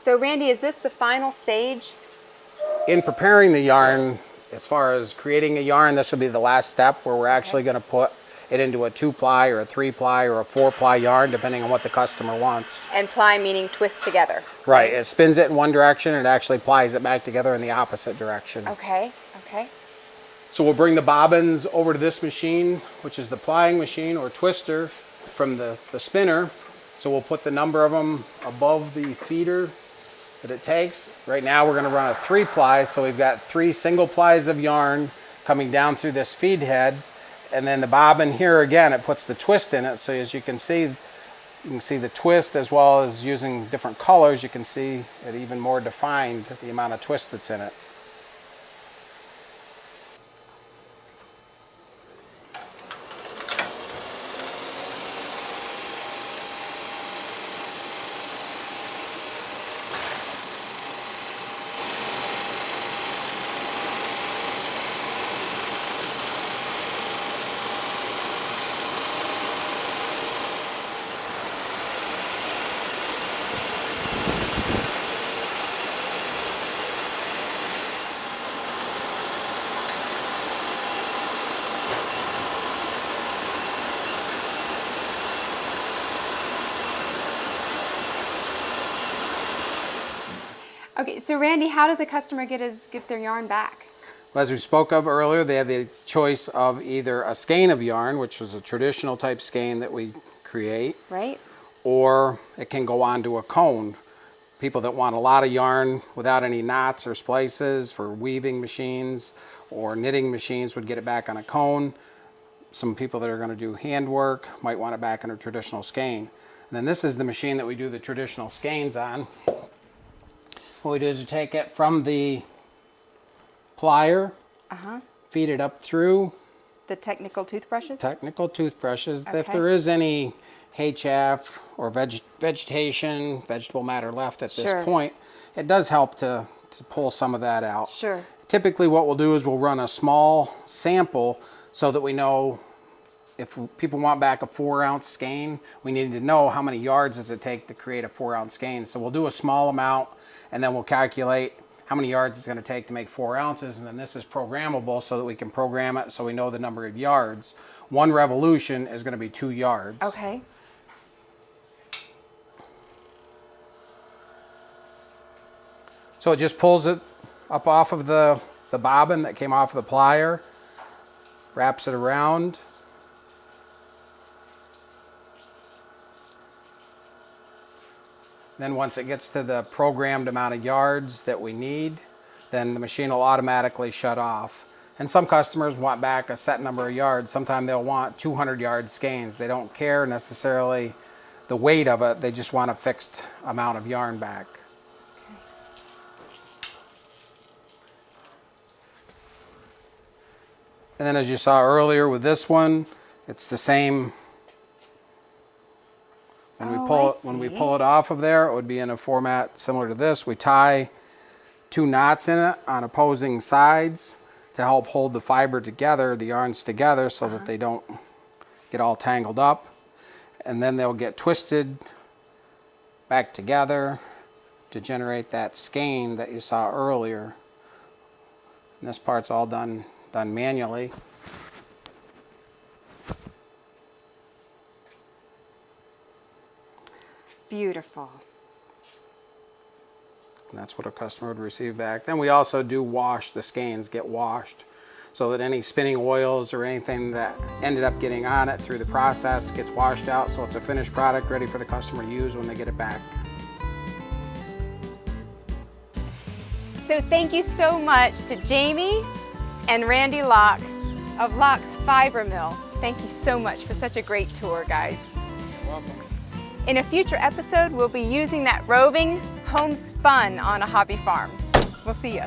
So Randy, is this the final stage? In preparing the yarn, as far as creating a yarn, this will be the last step where we're actually going to put it into a 2-ply or a 3-ply or a 4-ply yarn, depending on what the customer wants. And ply meaning twist together. Right, it spins it in one direction and it actually plies it back together in the opposite direction. Okay, okay. So we'll bring the bobbins over to this machine, which is the plying machine or twister from the spinner. So we'll put the number of them above the feeder that it takes. Right now we're going to run a 3-ply, so we've got 3 single plies of yarn coming down through this feed head. And then the bobbin here again, it puts the twist in it. So as you can see the twist, as well as using different colors, you can see it even more defined, the amount of twist that's in it. Okay, so Randy, how does a customer get their yarn back? Well, as we spoke of earlier, they have the choice of either a skein of yarn, which is a traditional type skein that we create, right? Or it can go on to a cone. People that want a lot of yarn without any knots or splices for weaving machines or knitting machines would get it back on a cone. Some people that are going to do handwork might want it back in a traditional skein. And then this is the machine that we do the traditional skeins on. What we do is we take it from the plier, feed it up through the technical toothbrushes? If there is any hay chaff or vegetation, vegetable matter left at this point, it does help to pull some of that out. Sure. Typically what we'll do is we'll run a small sample so that we know if people want back a 4-ounce skein, we need to know how many yards does it take to create a 4-ounce skein. So we'll do a small amount and then we'll calculate how many yards it's going to take to make 4 ounces, and then this is programmable so that we can program it so we know the number of yards. 1 revolution is going to be 2 yards. Okay. So it just pulls it up off of the bobbin that came off the plier, wraps it around. Then once it gets to the programmed amount of yards that we need, then the machine will automatically shut off. And some customers want back a set number of yards. Sometimes they'll want 200-yard skeins. They don't care necessarily the weight of it. They just want a fixed amount of yarn back. And then as you saw earlier with this one, it's the same. When we pull it off of there, it would be in a format similar to this. We tie 2 knots in it on opposing sides to help hold the fiber together, the yarns together, so that they don't get all tangled up. And then they'll get twisted back together to generate that skein that you saw earlier. And this part's all done manually. Beautiful. And that's what a customer would receive back. Then we also do wash the skeins, get washed, so that any spinning oils or anything that ended up getting on it through the process gets washed out, so it's a finished product ready for the customer to use when they get it back. So thank you so much to Jamie and Randy Locke of Locke's Fiber Mill. Thank you so much for such a great tour, guys. You're welcome. In a future episode, we'll be using that roving homespun on a hobby farm. We'll see you.